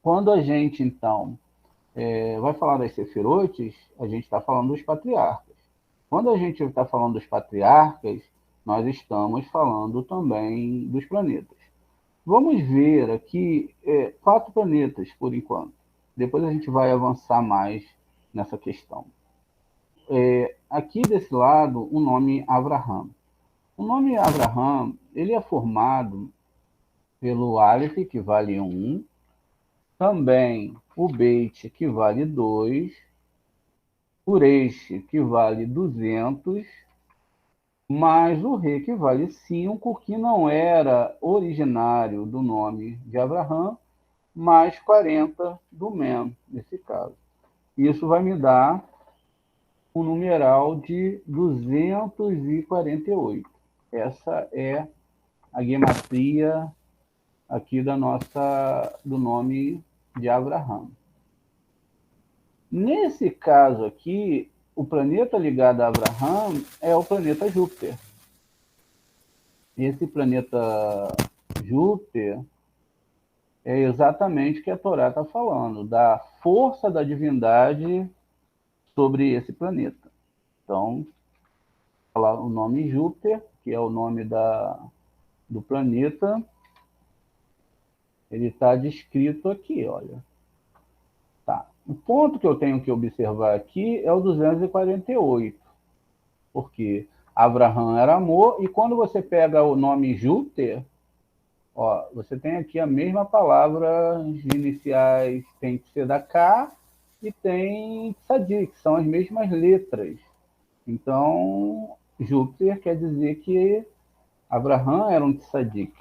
Quando a gente, então, vai falar das sefirotes, a gente está falando dos patriarcas. Quando a gente está falando dos patriarcas, nós estamos falando também dos planetas. Vamos ver aqui 4 planetas, por enquanto. Depois a gente vai avançar mais nessa questão. Aqui desse lado, o nome Avraham. O nome Avraham, ele é formado pelo Aleph, que vale 1, também o Beit, que vale 2, o Reish, que vale 200, mais o Re, que vale 5, que não era originário do nome de Avraham, mais 40 do Mem, nesse caso. Isso vai me dar um numeral de 248. Essa é a gematria aqui do nome de Avraham. Nesse caso aqui, o planeta ligado a Avraham é o planeta Júpiter. Esse planeta Júpiter é exatamente o que a Torá está falando, da força da divindade sobre esse planeta. Então, falar o nome Júpiter, que é o nome do planeta, ele está descrito aqui, olha. Tá. O ponto que eu tenho que observar aqui é o 248, porque Avraham era amor, e quando você pega o nome Júpiter, ó, você tem aqui a mesma palavra de iniciais, tem que ser da K e tem Tzadik, são as mesmas letras. Então, Júpiter quer dizer que Avraham era um tzadik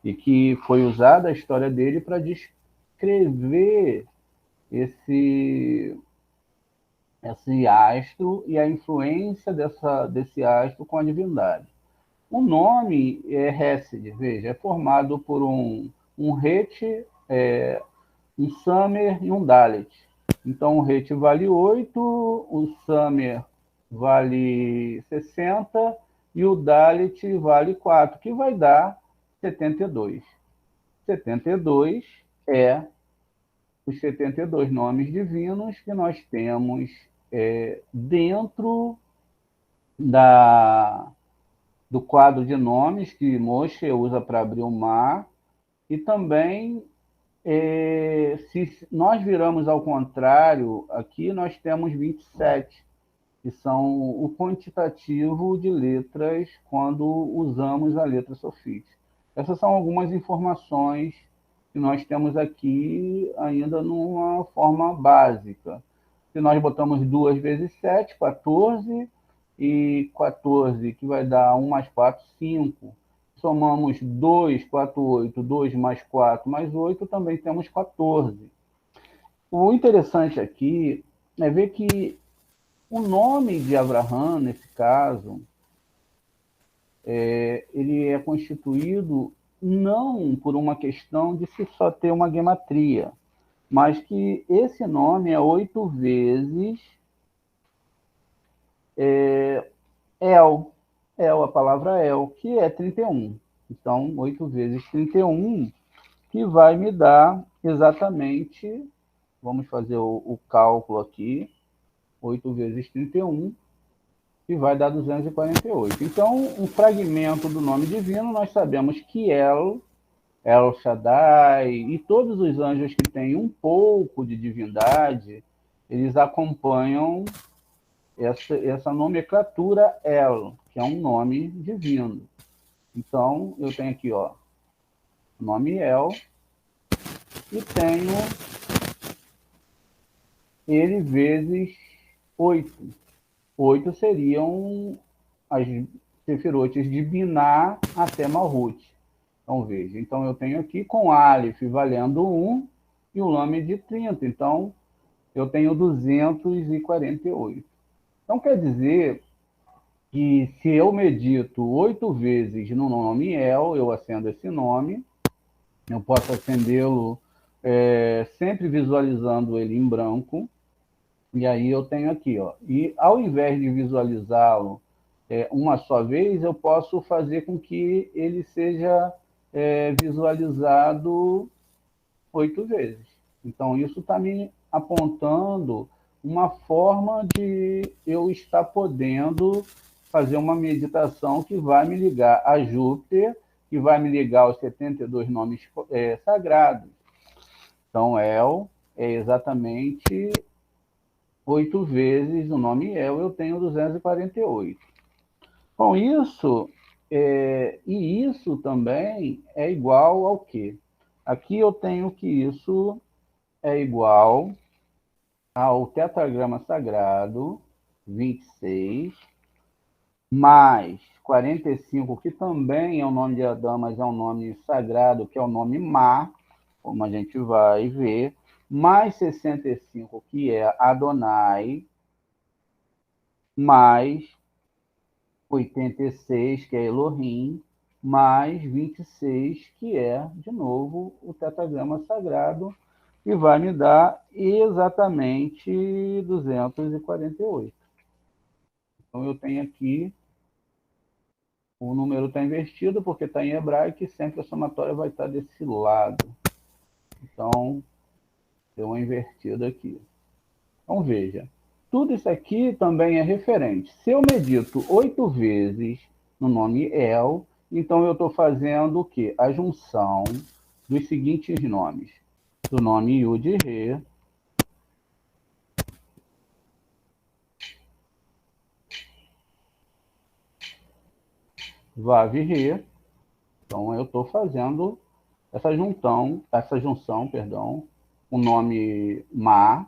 e que foi usada a história dele para descrever esse astro e a influência desse astro com a divindade. O nome é Hesed, veja, é formado por um Het, um Samer e um Dalet. Então, o Het vale 8, o Samer vale 60 e o Dalet vale 4, que vai dar 72. 72 é os 72 nomes divinos que nós temos dentro do quadro de nomes que Moshe usa para abrir o mar, e também, se nós viramos ao contrário, aqui nós temos 27, que são o quantitativo de letras quando usamos a letra sofite. Essas são algumas informações que nós temos aqui ainda numa forma básica. Se nós botamos 2 vezes 7, 14, e 14, que vai dar 1 mais 4, 5. Somamos 2, 4, 8, 2 mais 4 mais 8, também temos 14. O interessante aqui é ver que o nome de Avraham, nesse caso, ele é constituído não por uma questão de se só ter uma gematria, mas que esse nome é 8 vezes El, a palavra El, que é 31. Então, 8 vezes 31, que vai me dar exatamente, vamos fazer o cálculo aqui, 8 vezes 31, que vai dar 248. Então, um fragmento do nome divino, nós sabemos que El Shaddai e todos os anjos que têm um pouco de divindade, eles acompanham essa nomenclatura El, que é um nome divino. Então, eu tenho aqui, ó, o nome El, e tenho ele vezes 8. 8 seriam as sefirotes de Biná até Malhut. Então, veja, então eu tenho aqui com Aleph valendo 1 e o Lame de 30. Então, eu tenho 248. Então, quer dizer que se eu medito 8 vezes no nome El, eu acendo esse nome, eu posso acendê-lo sempre visualizando ele em branco, e aí eu tenho aqui, ó, e ao invés de visualizá-lo uma só vez, eu posso fazer com que ele seja visualizado 8 vezes. Então, isso está me apontando uma forma de eu estar podendo fazer uma meditação que vai me ligar a Júpiter, que vai me ligar aos 72 nomes sagrados. Então, El é exatamente 8 vezes o nome El, eu tenho 248. Com isso, e isso também é igual ao quê? Aqui eu tenho que isso é igual ao tetragrama sagrado 26, mais 45, que também é o nome de Adão, mas é um nome sagrado, que é o nome Ma, como a gente vai ver, mais 65, que é Adonai, mais 86, que é Elohim, mais 26, que é, de novo, o tetragrama sagrado, e vai me dar exatamente 248. Então, eu tenho aqui, o número está invertido, porque está em hebraico, e sempre a somatória vai estar desse lado. Então, deu uma invertida aqui. Então, veja, tudo isso aqui também é referente. Se eu medito 8 vezes no nome El, então eu estou fazendo o quê? A junção dos seguintes nomes. Do nome Yud Re, Vav Re. Então eu estou fazendo essa junção, perdão, o nome Ma,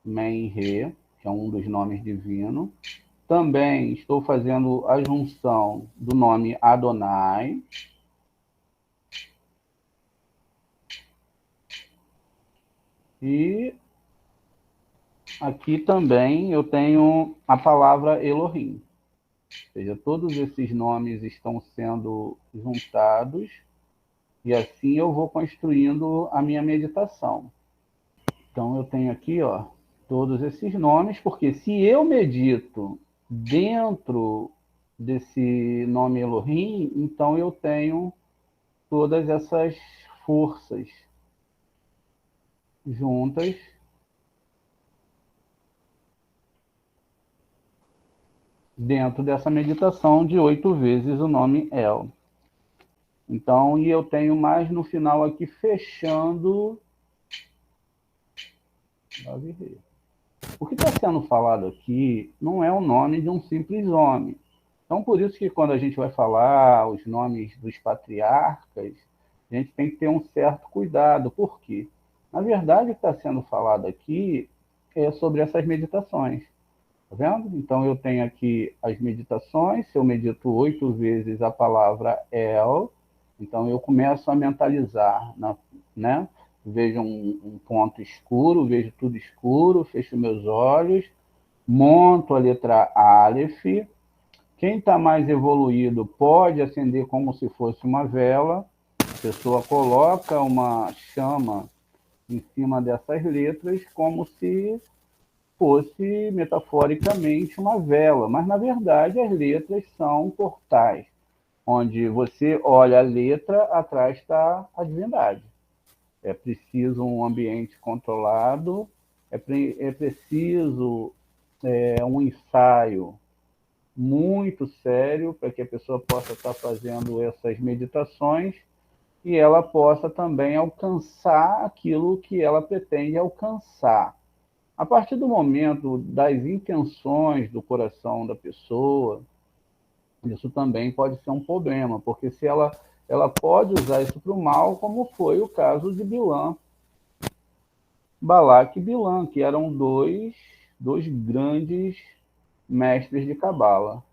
Men Re, que é um dos nomes divinos. Também estou fazendo a junção do nome Adonai. E aqui também eu tenho a palavra Elohim. Ou seja, todos esses nomes estão sendo juntados e assim eu vou construindo a minha meditação. Então eu tenho aqui, ó, todos esses nomes, porque se eu medito dentro desse nome Elohim, então eu tenho todas essas forças juntas dentro dessa meditação de 8 vezes o nome El. Então, e eu tenho mais no final aqui fechando. O que está sendo falado aqui não é o nome de um simples homem. Então, por isso que quando a gente vai falar os nomes dos patriarcas, a gente tem que ter um certo cuidado. Por quê? Na verdade, o que está sendo falado aqui é sobre essas meditações. Tá vendo? Então, eu tenho aqui as meditações. Se eu medito 8 vezes a palavra El, então eu começo a mentalizar, né? Vejo um ponto escuro, vejo tudo escuro, fecho meus olhos, monto a letra Aleph. Quem está mais evoluído pode acender como se fosse uma vela. A pessoa coloca uma chama em cima dessas letras como se fosse metaforicamente uma vela, mas na verdade as letras são portais, onde você olha a letra, atrás está a divindade. É preciso um ambiente controlado, é preciso um ensaio muito sério para que a pessoa possa estar fazendo essas meditações e ela possa também alcançar aquilo que ela pretende alcançar. A partir do momento das intenções do coração da pessoa, isso também pode ser um problema, porque se ela pode usar isso para o mal, como foi o caso de Bilam, Balaque e Bilam, que eram dois grandes mestres de Cabala.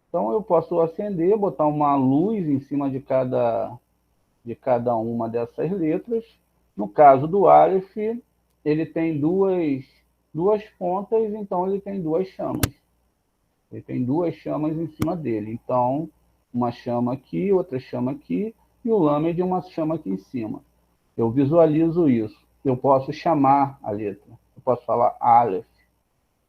Então eu posso acender, botar uma luz em cima de cada uma dessas letras. No caso do Aleph, ele tem duas pontas, então ele tem duas chamas. Ele tem duas chamas em cima dele. Então, uma chama aqui, outra chama aqui, e o Lamed uma chama aqui em cima. Eu visualizo isso. Eu posso chamar a letra. Eu posso falar Aleph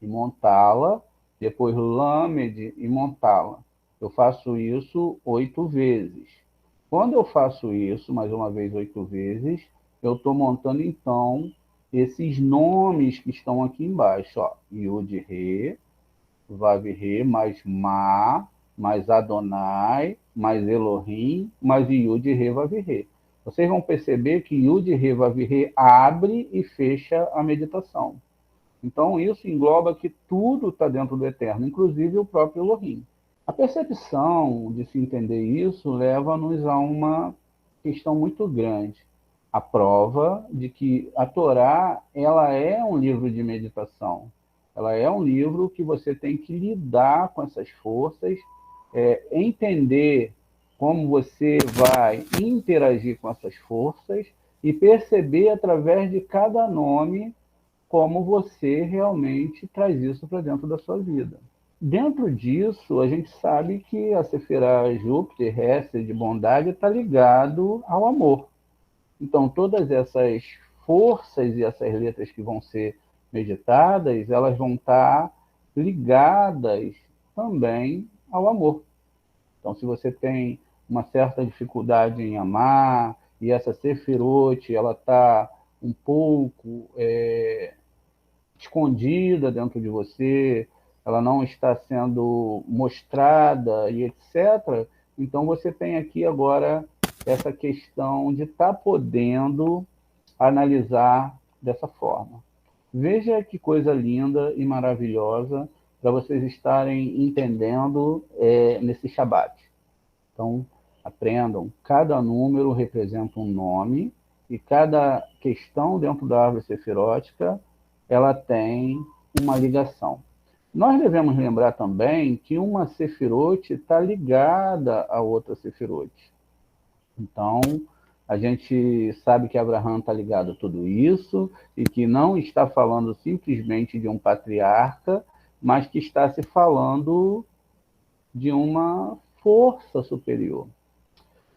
e montá-la depois Lamed e montá-la. Eu faço isso 8 vezes. Quando eu faço isso, mais uma vez 8 vezes, eu estou montando, então, esses nomes que estão aqui embaixo. Ó, Yud, Re, Vav, Re, mais Ma, mais Adonai, mais Elohim, mais Yud, Re, Vav, Re. Vocês vão perceber que Yud, Re, Vav, Re abre e fecha a meditação. Então, isso engloba que tudo está dentro do Eterno, inclusive o próprio Elohim. A percepção de se entender isso leva-nos a uma questão muito grande. A prova de que a Torá ela é um livro de meditação. Ela é um livro que você tem que lidar com essas forças, entender como você vai interagir com essas forças e perceber através de cada nome como você realmente traz isso para dentro da sua vida. Dentro disso, a gente sabe que a Sefirá Júpiter, Hesed, de bondade, está ligado ao amor. Então, todas essas forças e essas letras que vão ser meditadas, elas vão estar ligadas também ao amor. Então, se você tem uma certa dificuldade em amar, e essa Sefirote, ela está um pouco escondida dentro de você, ela não está sendo mostrada e etc. Então você tem aqui agora essa questão de estar podendo analisar dessa forma. Veja que coisa linda e maravilhosa para vocês estarem entendendo nesse Shabat. Então, aprendam, cada número representa um nome e cada questão dentro da árvore sefirótica ela tem uma ligação. Nós devemos lembrar também que uma sefirote está ligada a outra sefirote. Então, a gente sabe que Abraão está ligado a tudo isso e que não está falando simplesmente de um patriarca, mas que está se falando de uma força superior.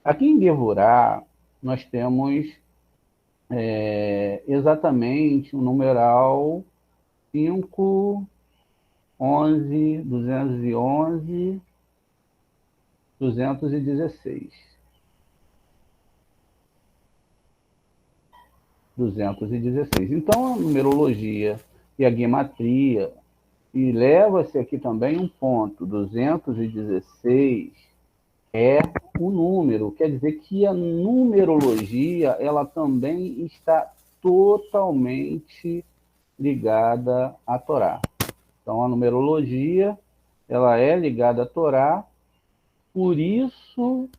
Aqui em Devorá, nós temos exatamente o numeral 5, 11, 211, 216. 216. Então, a numerologia e a guimatria, e leva-se aqui também um ponto, 216 é o número, quer dizer que a numerologia, ela também está totalmente ligada à Torá. Então, a numerologia, ela é ligada à Torá, por isso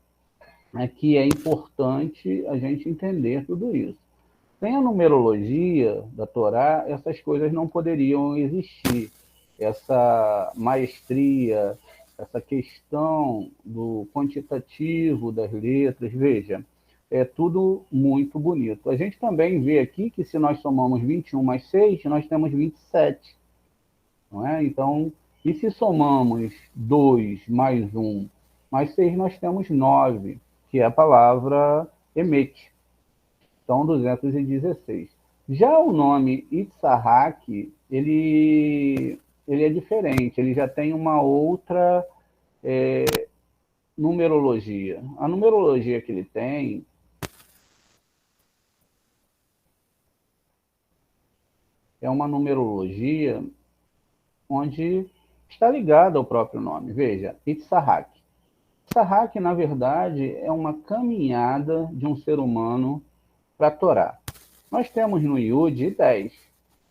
é que é importante a gente entender tudo isso. Sem a numerologia da Torá, essas coisas não poderiam existir. Essa maestria, essa questão do quantitativo das letras, veja, é tudo muito bonito. A gente também vê aqui que se nós somamos 21 mais 6, nós temos 27. Não é? Então, e se somamos 2 mais 1 mais 6, nós temos 9, que é a palavra emet. Então, 216. Já o nome Itzhak, ele é diferente, ele já tem uma outra numerologia. A numerologia que ele tem é uma numerologia onde está ligada ao próprio nome. Veja, Itzhak. Itzhak, na verdade, é uma caminhada de um ser humano para a Torá. Nós temos no Yud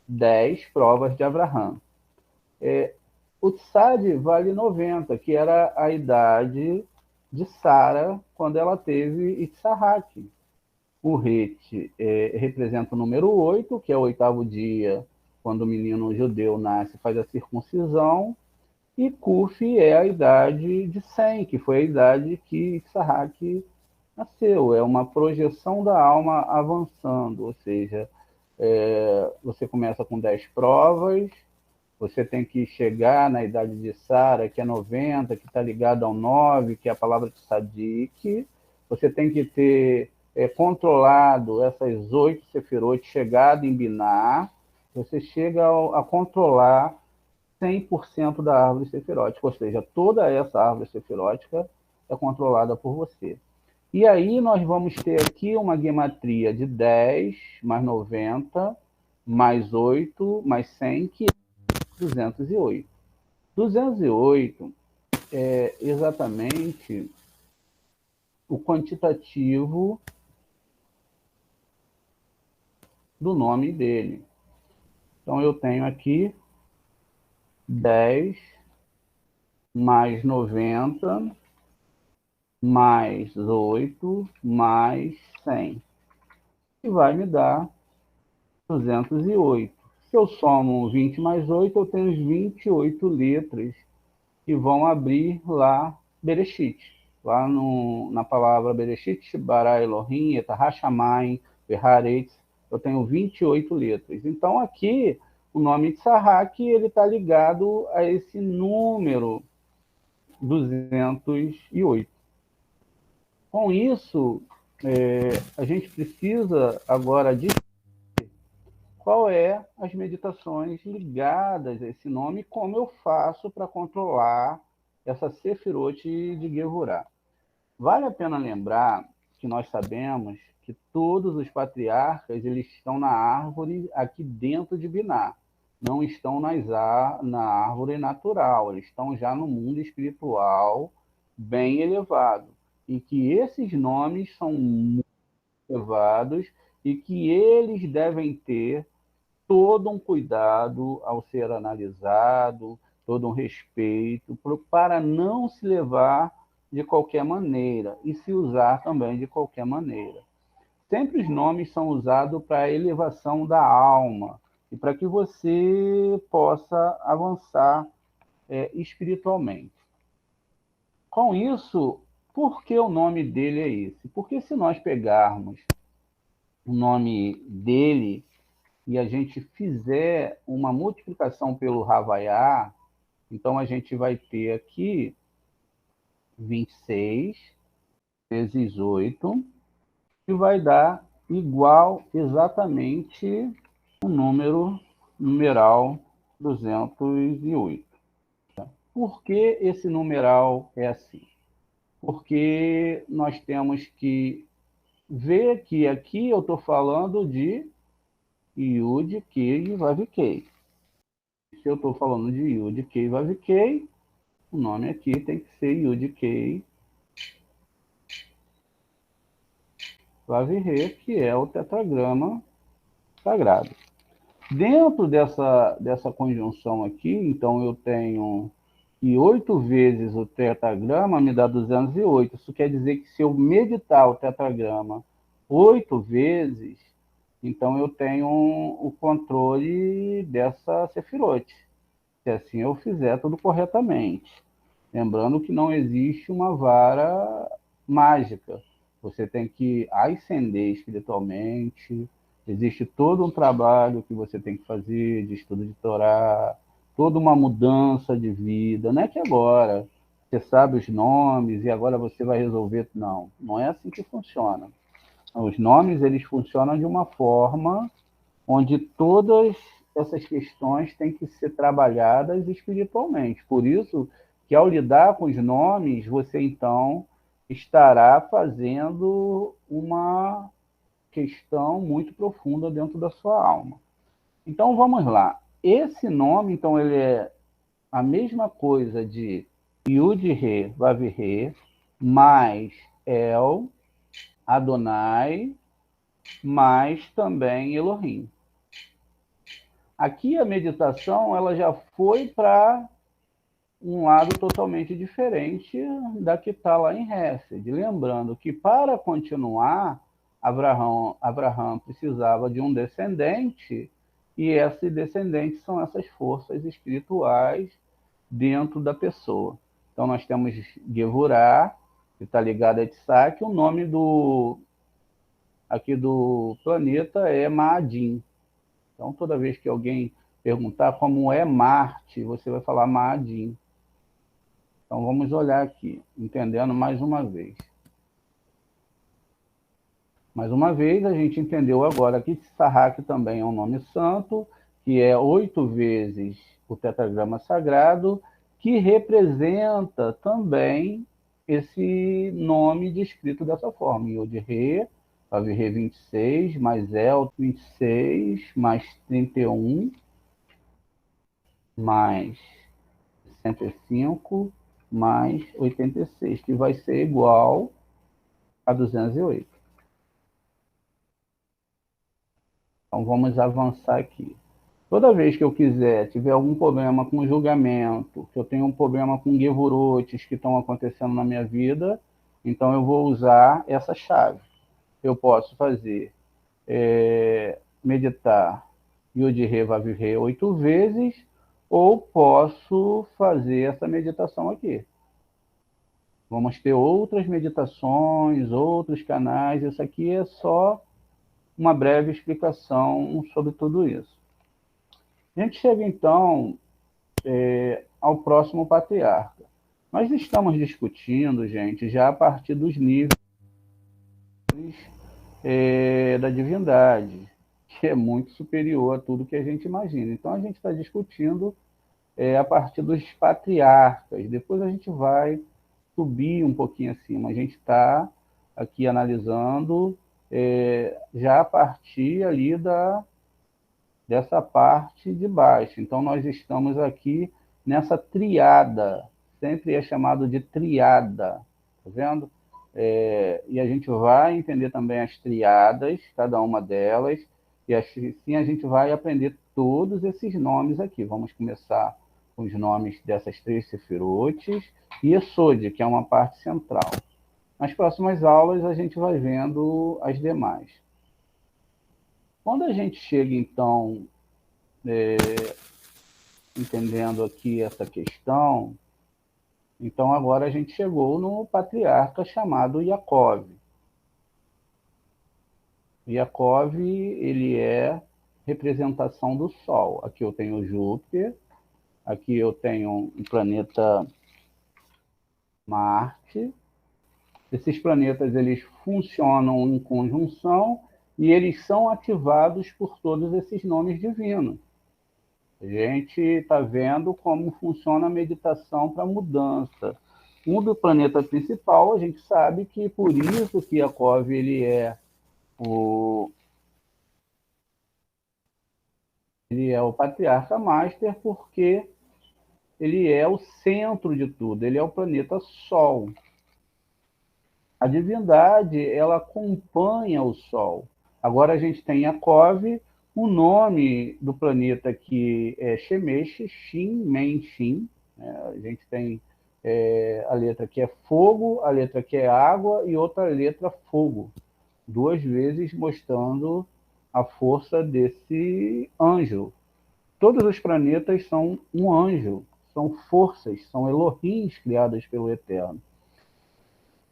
10 provas de Abraham. O Tzad vale 90, que era a idade de Sara quando ela teve Itzhak. O Het representa o número 8, que é o oitavo dia, quando o menino judeu nasce, faz a circuncisão. E Kuf é a idade de 100, que foi a idade que Itzhak nasceu. É uma projeção da alma avançando, ou seja, você começa com 10 provas, você tem que chegar na idade de Sara, que é 90, que está ligado ao 9, que é a palavra de Sadik. Você tem que ter controlado essas 8 sefirot, chegado em Biná. Você chega a controlar 100% da árvore sefirótica, ou seja, toda essa árvore sefirótica é controlada por você. E aí nós vamos ter aqui uma gematria de 10 mais 90 mais 8 mais 100, que é 208. 208 é exatamente o quantitativo do nome dele. Então eu tenho aqui 10 mais 90 mais 8 mais 100, que vai me dar 208. Se eu somo 20 mais 8, eu tenho as 28 letras que vão abrir lá Bereshit. Lá na palavra Bereshit, Bara Elohim, Etahashamayim, Beharetz, eu tenho 28 letras. Então aqui, o nome de Tzahak, ele está ligado a esse número 208. Com isso, a gente precisa agora de qual é as meditações ligadas a esse nome e como eu faço para controlar essa Sefirot de Gevurah. Vale a pena lembrar que nós sabemos que todos os patriarcas eles estão na árvore aqui dentro de Biná, não estão na árvore natural, eles estão já no mundo espiritual bem elevado, e que esses nomes são muito elevados e que eles devem ter todo um cuidado ao ser analisado, todo um respeito, para não se levar de qualquer maneira e se usar também de qualquer maneira. Sempre os nomes são usados para a elevação da alma e para que você possa avançar espiritualmente. Com isso, por que o nome dele é esse? Porque se nós pegarmos o nome dele e a gente fizer uma multiplicação pelo Havaiá, então a gente vai ter aqui 26 vezes 8, que vai dar igual exatamente o numeral 208. Por que esse numeral é assim? Porque nós temos que ver que aqui eu estou falando de Yud, Kei e Vav-Kei. Se eu estou falando de Yud, Kei e Vav-Kei, o nome aqui tem que ser Yud, Kei, Vav-Re, que é o tetragrama sagrado. Dentro dessa conjunção aqui, então eu tenho que 8 vezes o tetragrama me dá 208. Isso quer dizer que se eu meditar o tetragrama 8 vezes, então eu tenho o controle dessa Sefirot, se assim eu fizer tudo corretamente. Lembrando que não existe uma vara mágica. Você tem que ascender espiritualmente. Existe todo um trabalho que você tem que fazer de estudo de Torá, toda uma mudança de vida. Não é que agora você sabe os nomes e agora você vai resolver. Não, não é assim que funciona. Os nomes, eles funcionam de uma forma onde todas essas questões têm que ser trabalhadas espiritualmente. Por isso que, ao lidar com os nomes, você, então, estará fazendo uma questão muito profunda dentro da sua alma. Então, vamos lá. Esse nome, então, ele é a mesma coisa de Yud-Re, Vav-Re, mais El, Adonai, mais também Elohim. Aqui a meditação ela já foi para um lado totalmente diferente da que está lá em Hesed. Lembrando que para continuar, Abraão precisava de um descendente, e esse descendente são essas forças espirituais dentro da pessoa. Então nós temos Gevurah, que está ligado a Tzak, o nome aqui do planeta é Maadim. Então, toda vez que alguém perguntar como é Marte, você vai falar Maadim. Então, vamos olhar aqui, entendendo mais uma vez. Mais uma vez, a gente entendeu agora que Tzahak também é um nome santo, que é 8 vezes o tetragrama sagrado, que representa também esse nome descrito dessa forma, Yod-Re, Vav-Re 26, mais El 26, mais 31, mais 65, mais 86, que vai ser igual a 208. Então, vamos avançar aqui. Toda vez que eu tiver algum problema com julgamento, que eu tenho um problema com guevurotes que estão acontecendo na minha vida, então eu vou usar essa chave. Eu posso fazer, meditar Yod-Re, Vav-Re 8 vezes, ou posso fazer essa meditação aqui. Vamos ter outras meditações, outros canais. Isso aqui é só uma breve explicação sobre tudo isso. A gente chega, então, ao próximo patriarca. Nós estamos discutindo, gente, já a partir dos níveis da divindade, que é muito superior a tudo que a gente imagina. Então, a gente está discutindo a partir dos patriarcas. Depois a gente vai subir um pouquinho acima. A gente está aqui analisando já a partir ali dessa parte de baixo. Então, nós estamos aqui nessa triada, sempre é chamado de triada, tá vendo? E a gente vai entender também as triadas, cada uma delas, e assim a gente vai aprender todos esses nomes aqui. Vamos começar com os nomes dessas 3 sefirotes e Yesod, que é uma parte central. Nas próximas aulas, a gente vai vendo as demais. Quando a gente chega, então, entendendo aqui essa questão, então agora a gente chegou no patriarca chamado Yaakov. Yaakov, ele é representação do Sol. Aqui eu tenho Júpiter, aqui eu tenho um planeta Marte. Esses planetas, eles funcionam em conjunção e eles são ativados por todos esses nomes divinos. A gente está vendo como funciona a meditação para mudança. Um do planeta principal, a gente sabe que por isso que Yaakov, ele é o patriarca master, porque ele é o centro de tudo, ele é o planeta Sol. A divindade, ela acompanha o Sol. Agora a gente tem Yaakov, o nome do planeta que é Shemesh, Shin, Men, Shin. A gente tem a letra que é fogo, a letra que é água e outra letra fogo. 2 vezes mostrando a força desse anjo. Todos os planetas são um anjo, são forças, são Elohims criadas pelo Eterno.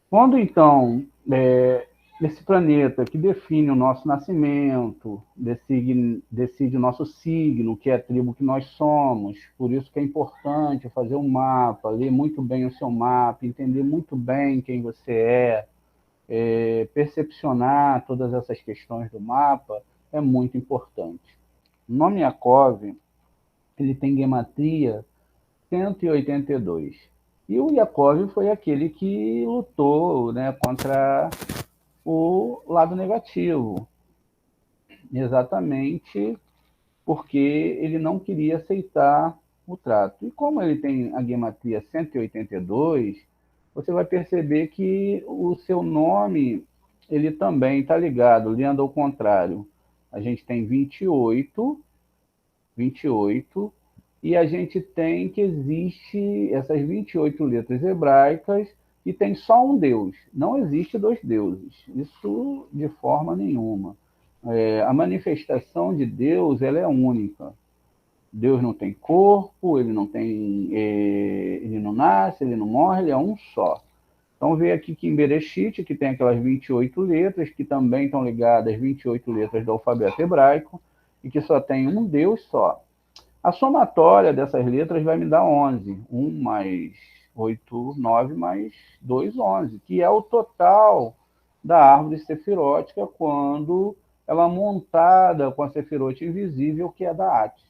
Quando, então, esse planeta que define o nosso nascimento, decide o nosso signo, que é a tribo que nós somos, por isso que é importante fazer um mapa, ler muito bem o seu mapa, entender muito bem quem você percepcionar todas essas questões do mapa, é muito importante. O nome Yaakov, ele tem gematria 182. E o Yaakov foi aquele que lutou, né, contra o lado negativo, exatamente porque ele não queria aceitar o trato. E como ele tem a gematria 182, você vai perceber que o seu nome, ele também está ligado, lendo ao contrário. A gente tem 28, e a gente tem que existe essas 28 letras hebraicas e tem só um Deus. Não existe 2 deuses. Isso de forma nenhuma. A manifestação de Deus, ela é única. Deus não tem corpo, ele não nasce, ele não morre, ele é um só. Então, vê aqui que em Bereshit, que tem aquelas 28 letras, que também estão ligadas às 28 letras do alfabeto hebraico, e que só tem um Deus só. A somatória dessas letras vai me dar 11. 1 mais 8, 9, mais 2, 11, que é o total da árvore sefirótica quando ela é montada com a sefirote invisível, que é da At.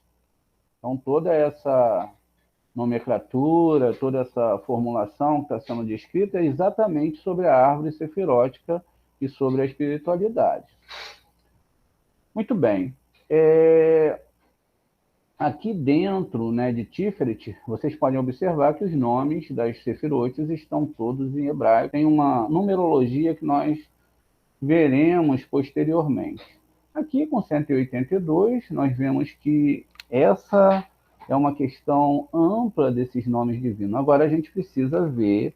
Então, toda essa nomenclatura, toda essa formulação que está sendo descrita é exatamente sobre a árvore sefirótica e sobre a espiritualidade. Muito bem. Aqui dentro, né, de Tiferet, vocês podem observar que os nomes das sefirotes estão todos em hebraico. Tem uma numerologia que nós veremos posteriormente. Aqui, com 182, nós vemos que essa é uma questão ampla desses nomes divinos. Agora, a gente precisa ver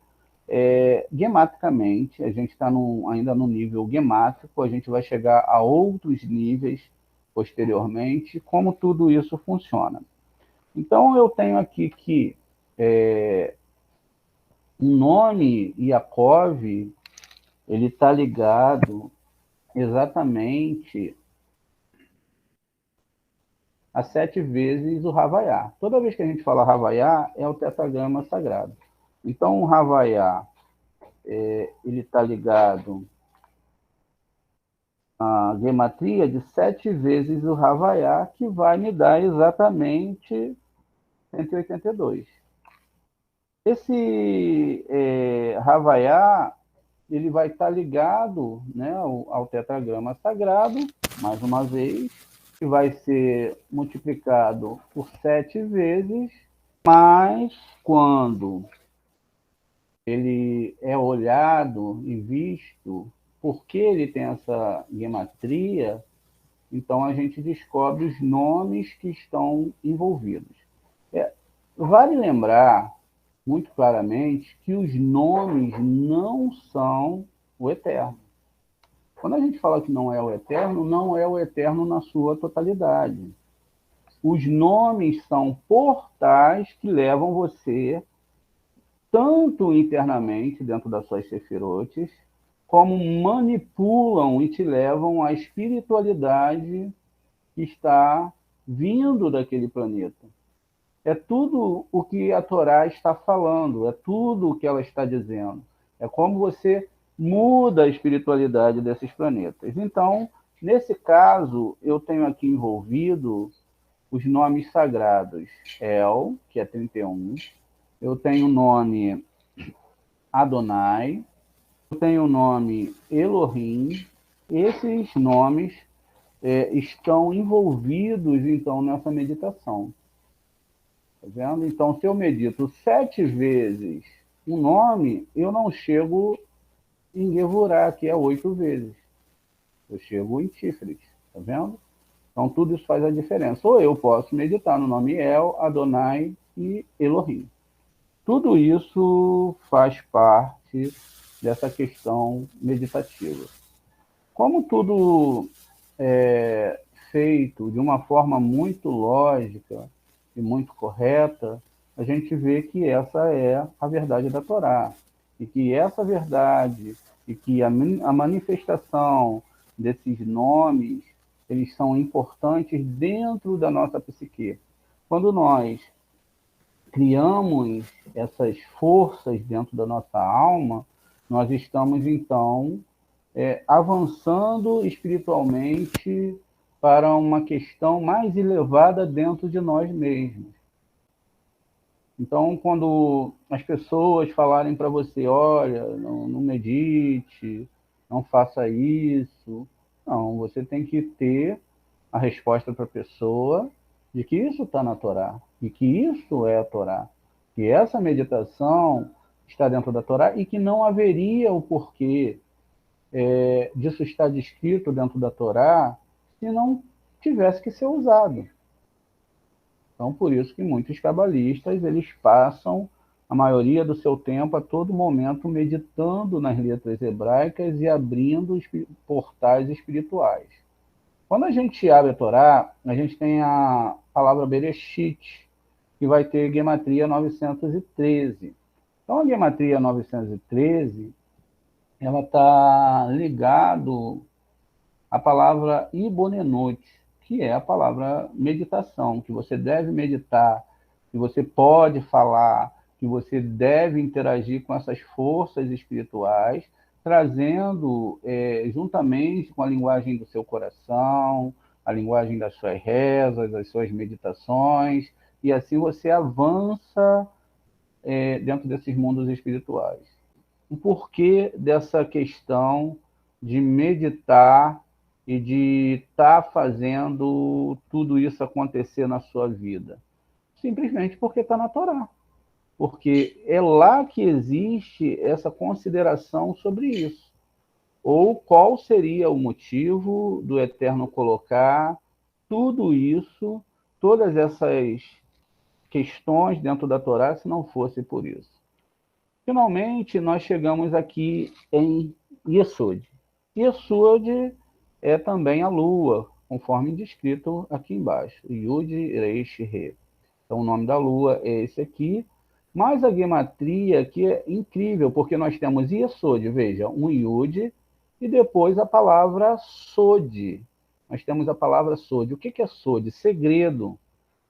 gematricamente, a gente está ainda no nível gemátrico, a gente vai chegar a outros níveis posteriormente, como tudo isso funciona. Então, eu tenho aqui que o nome Yaakov, ele está ligado exatamente a 7 vezes o Havaiá. Toda vez que a gente fala Havaiá, é o tetragrama sagrado. Então, o Havaiá, ele está ligado à gematria de 7 vezes o Havaiá, que vai me dar exatamente 182. Esse Havaiá, ele vai estar ligado, né, ao tetragrama sagrado, mais uma vez, que vai ser multiplicado por 7 vezes, mas quando ele é olhado e visto, porque ele tem essa gematria, então a gente descobre os nomes que estão envolvidos. Vale lembrar muito claramente que os nomes não são o eterno. Quando a gente fala que não é o eterno na sua totalidade. Os nomes são portais que levam você, tanto internamente, dentro das suas sefirotes, como manipulam e te levam à espiritualidade que está vindo daquele planeta. É tudo o que a Torá está falando, é tudo o que ela está dizendo. É como você muda a espiritualidade desses planetas. Então, nesse caso, eu tenho aqui envolvido os nomes sagrados El, que é 31, eu tenho o nome Adonai, eu tenho o nome Elohim. Esses nomes estão envolvidos, então, nessa meditação. Tá vendo? Então, se eu medito 7 vezes um nome, eu não chego em Gevurah, que é 8 vezes. Eu chego em Tiferet, tá vendo? Então, tudo isso faz a diferença. Ou eu posso meditar no nome El, Adonai e Elohim. Tudo isso faz parte dessa questão meditativa. Como tudo é feito de uma forma muito lógica e muito correta, a gente vê que essa é a verdade da Torá. E que essa verdade e que a manifestação desses nomes, eles são importantes dentro da nossa psique. Quando nós criamos essas forças dentro da nossa alma, nós estamos, então, avançando espiritualmente para uma questão mais elevada dentro de nós mesmos. Então, quando as pessoas falarem para você, olha, não medite, não faça isso, não, você tem que ter a resposta para a pessoa de que isso está na Torá, de que isso é a Torá, que essa meditação está dentro da Torá e que não haveria o porquê disso estar descrito dentro da Torá se não tivesse que ser usado. Então, por isso que muitos cabalistas, eles passam a maioria do seu tempo, a todo momento, meditando nas letras hebraicas e abrindo os portais espirituais. Quando a gente abre a Torá, a gente tem a palavra Bereshit, que vai ter gematria 913. Então, a gematria 913, ela está ligado à palavra Ibonenot, que é a palavra meditação, que você deve meditar, que você pode falar, que você deve interagir com essas forças espirituais, trazendo, juntamente com a linguagem do seu coração, a linguagem das suas rezas, das suas meditações, e assim você avança dentro desses mundos espirituais. O porquê dessa questão de meditar e de estar fazendo tudo isso acontecer na sua vida? Simplesmente porque está na Torá. Porque é lá que existe essa consideração sobre isso. Ou qual seria o motivo do Eterno colocar tudo isso, todas essas questões dentro da Torá, se não fosse por isso. Finalmente, nós chegamos aqui em Yesod. Yesod é também a lua, conforme descrito aqui embaixo. Yud, Reish, Re. Então, o nome da lua é esse aqui. Mas a gematria aqui é incrível, porque nós temos Yesod, veja, um Yud, e depois a palavra Sod. Nós temos a palavra Sod. O que é Sod? Segredo,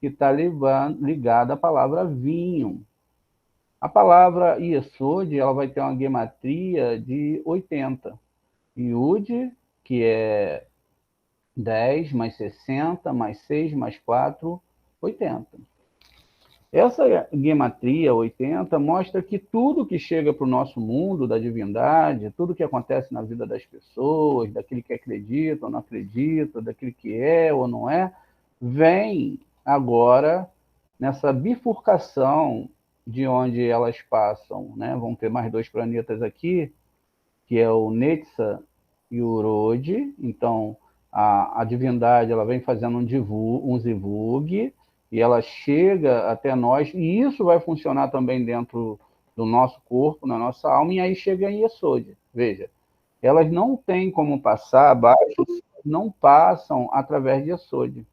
que está ligado à palavra vinho. A palavra Yesod, ela vai ter uma gematria de 80. Yud, que é 10, mais 60, mais 6, mais 4, 80. Essa gematria 80 mostra que tudo que chega para o nosso mundo da divindade, tudo que acontece na vida das pessoas, daquele que acredita ou não acredita, daquele que é ou não é, vem agora nessa bifurcação de onde elas passam, né? Vão ter mais dois planetas aqui, que é o Netza e o Urod. Então, a divindade ela vem fazendo um zivug, e ela chega até nós, e isso vai funcionar também dentro do nosso corpo, na nossa alma, e aí chega em Yesod. Veja, elas não têm como passar abaixo, não passam através de Yesod.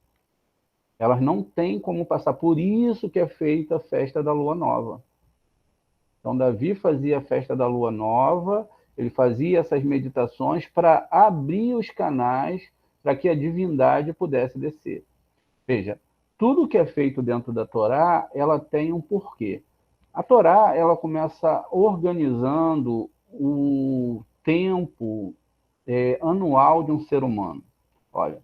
Elas não têm como passar. Por isso que é feita a festa da lua nova. Então, Davi fazia a festa da lua nova, ele fazia essas meditações para abrir os canais para que a divindade pudesse descer. Veja, tudo que é feito dentro da Torá, ela tem um porquê. A Torá, ela começa organizando o tempo anual de um ser humano. Olha,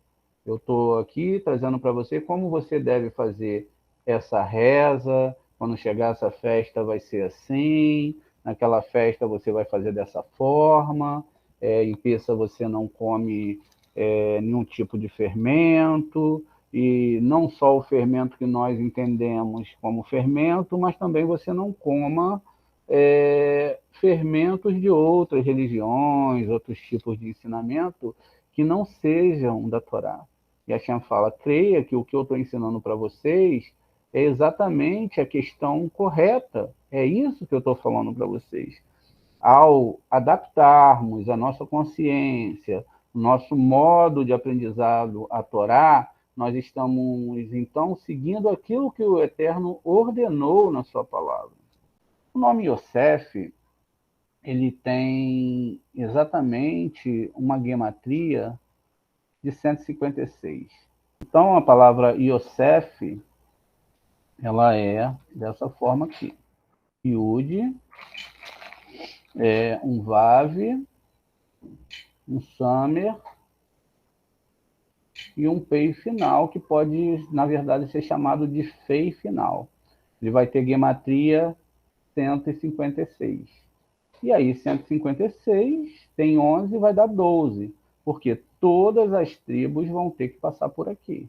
eu estou aqui trazendo para você como você deve fazer essa reza. Quando chegar essa festa vai ser assim, naquela festa você vai fazer dessa forma, em Pêssah você não come nenhum tipo de fermento, e não só o fermento que nós entendemos como fermento, mas também você não coma fermentos de outras religiões, outros tipos de ensinamento que não sejam da Torá. E a Hashem fala, creia que o que eu estou ensinando para vocês é exatamente a questão correta. É isso que eu estou falando para vocês. Ao adaptarmos a nossa consciência, o nosso modo de aprendizado à Torá, nós estamos, então, seguindo aquilo que o Eterno ordenou na sua palavra. O nome Yosef, ele tem exatamente uma gematria de 156. Então, a palavra Yosef, ela é dessa forma aqui. Yud, um Vav, um Samer e um Pei final, que pode, na verdade, ser chamado de Fei final. Ele vai ter gematria 156. E aí, 156 tem 11, vai dar 12, porque todas as tribos vão ter que passar por aqui.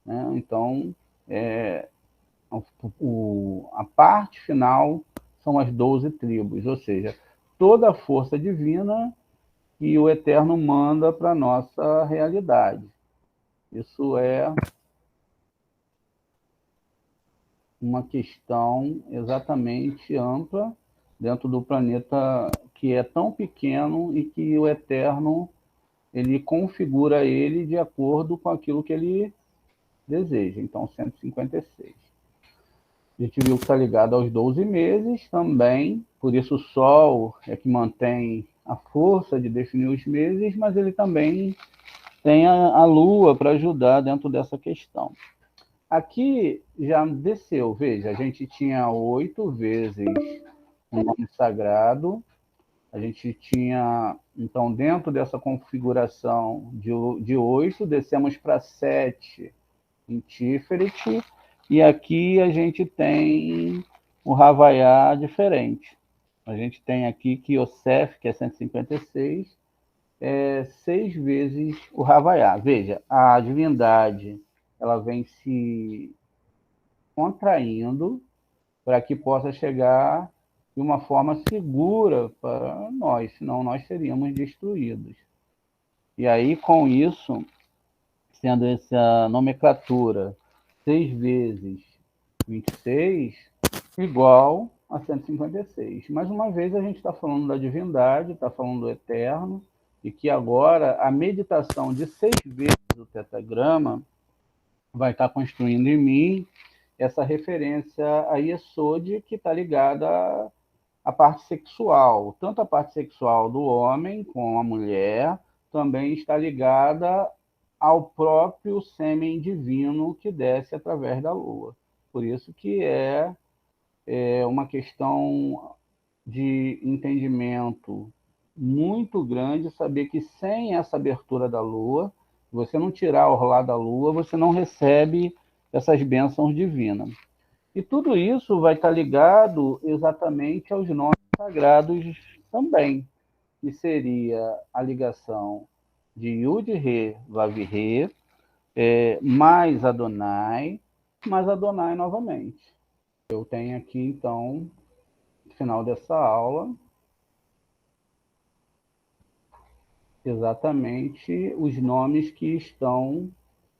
Né? Então, a parte final são as 12 tribos, ou seja, toda a força divina que o Eterno manda para a nossa realidade. Isso é uma questão exatamente ampla dentro do planeta que é tão pequeno e que o Eterno ele configura ele de acordo com aquilo que ele deseja. Então, 156. A gente viu que está ligado aos 12 meses também, por isso o Sol é que mantém a força de definir os meses, mas ele também tem a Lua para ajudar dentro dessa questão. Aqui já desceu, veja, a gente tinha 8 vezes o nome sagrado, A gente tinha, então, dentro dessa configuração de 8, descemos para 7 em Tiferet, e aqui a gente tem o Havaiá diferente. A gente tem aqui que Yosef, que é 156, é 6 vezes o Havaiá. Veja, a divindade ela vem se contraindo para que possa chegar de uma forma segura para nós, senão nós seríamos destruídos. E aí, com isso, sendo essa nomenclatura 6 vezes 26, igual a 156. Mais uma vez, a gente está falando da divindade, está falando do eterno, e que agora a meditação de 6 vezes o tetragrama vai estar construindo em mim essa referência a Yesod, que está ligada à parte sexual. Tanto a parte sexual do homem com a mulher também está ligada ao próprio sêmen divino que desce através da lua. Por isso que é uma questão de entendimento muito grande saber que sem essa abertura da lua, você não tirar o rolar da lua, você não recebe essas bênçãos divinas. E tudo isso vai estar ligado exatamente aos nomes sagrados também, que seria a ligação de Yud, Re, Vav, Re, mais mais Adonai novamente. Eu tenho aqui, então, no final dessa aula, exatamente os nomes que estão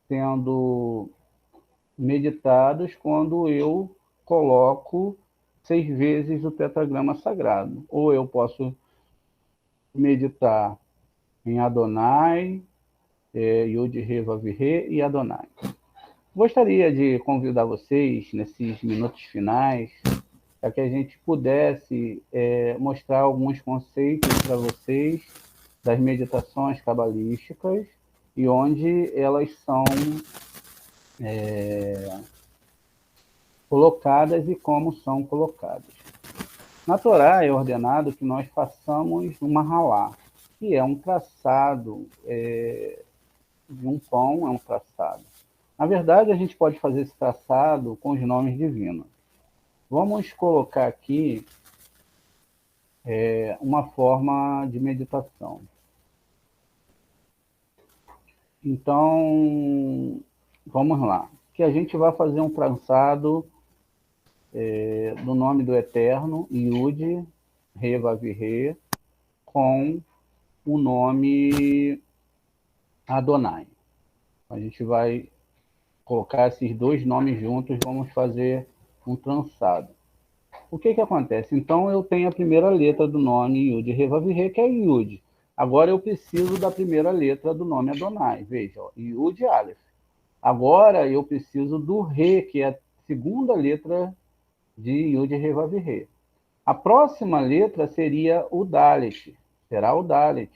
sendo meditados quando eu coloco 6 vezes o tetragrama sagrado. Ou eu posso meditar em Adonai, Yud, Re, Vav, Re e Adonai. Gostaria de convidar vocês, nesses minutos finais, para que a gente pudesse mostrar alguns conceitos para vocês das meditações cabalísticas e onde elas são colocadas e como são colocadas. Na Torá é ordenado que nós façamos uma halá, que é um traçado de um pão, é um traçado. Na verdade, a gente pode fazer esse traçado com os nomes divinos. Vamos colocar aqui uma forma de meditação. Então, vamos lá. Que a gente vai fazer um traçado do nome do Eterno, Yud, Re, Vav, Re, com o nome Adonai. A gente vai colocar esses dois nomes juntos, vamos fazer um trançado. O que acontece? Então, eu tenho a primeira letra do nome Yud, Re, Vav, Re, que é Yud. Agora, eu preciso da primeira letra do nome Adonai. Veja, ó, Yud, Aleph. Agora, eu preciso do Re, que é a segunda letra de Yud, Re, Vav, Re. A próxima letra seria o Dalet, será o Dalet.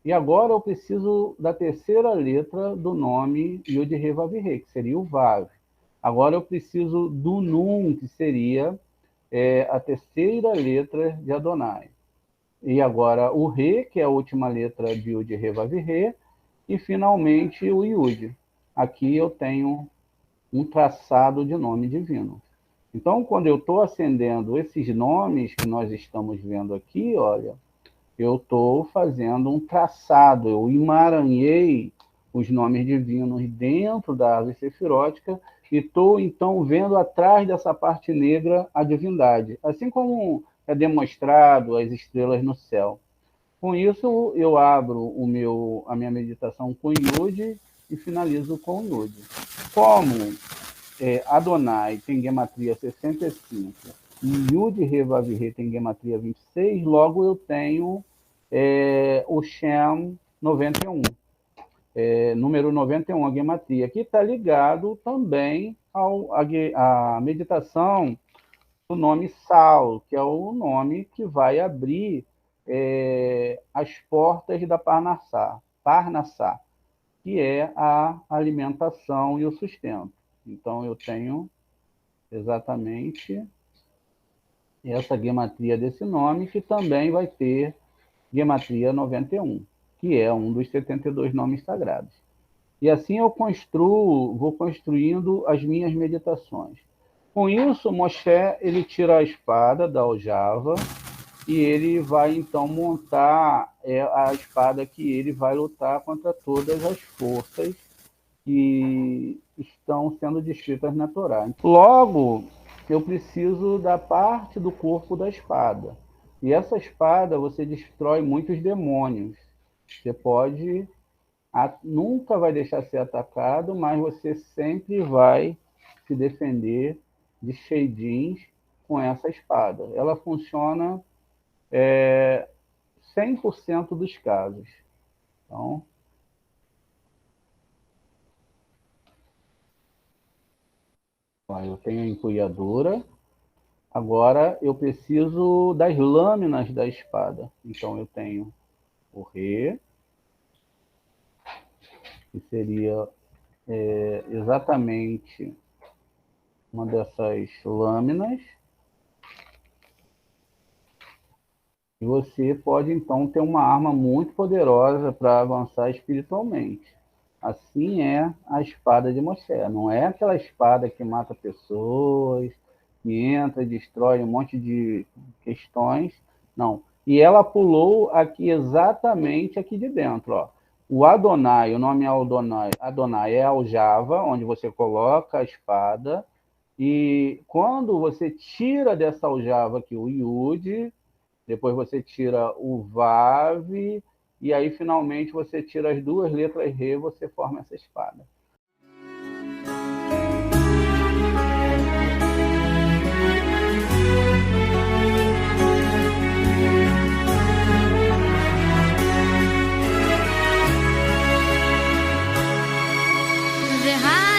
E agora eu preciso da terceira letra do nome Yud, Re, Vav, Re, que seria o Vav. Agora eu preciso do Nun, que seria a terceira letra de Adonai. E agora o Re, que é a última letra de Yud, Re, Vav, Re, e finalmente o Yud. Aqui eu tenho um traçado de nome divino. Então, quando eu estou acendendo esses nomes que nós estamos vendo aqui, olha, eu estou fazendo um traçado, eu emaranhei os nomes divinos dentro da árvore sefirótica e estou, então, vendo atrás dessa parte negra a divindade, assim como é demonstrado as estrelas no céu. Com isso, eu abro a minha meditação com Yud e finalizo com Yud. Como Adonai tem gematria 65 e Yud, Re, Vav, Re tem gematria 26, logo eu tenho o Shem 91, número 91, a gematria, que está ligado também à meditação do nome Sal, que é o nome que vai abrir as portas da Parnassá, que é a alimentação e o sustento. Então, eu tenho exatamente essa gematria desse nome, que também vai ter Gematria 91, que é um dos 72 nomes sagrados. E assim eu vou construindo as minhas meditações. Com isso, Moshe, ele tira a espada da aljava e ele vai então montar a espada que ele vai lutar contra todas as forças que estão sendo descritas na Torá. Logo, eu preciso da parte do corpo da espada. E essa espada você destrói muitos demônios. Você pode nunca vai deixar ser atacado, mas você sempre vai se defender de Sheidins com essa espada. Ela funciona 100% dos casos. Então, eu tenho a empunhadura. Agora eu preciso das lâminas da espada. Então eu tenho o Re, que seria exatamente uma dessas lâminas. E você pode, então, ter uma arma muito poderosa para avançar espiritualmente. Assim é a espada de Moshe. Não é aquela espada que mata pessoas, que entra e destrói um monte de questões. Não. E ela pulou aqui exatamente aqui de dentro. Ó. O Adonai, o nome é Adonai. Adonai é aljava, onde você coloca a espada. E quando você tira dessa aljava aqui o Yud, depois você tira o Vav, e aí finalmente você tira as duas letras Re, você forma essa espada. Verrai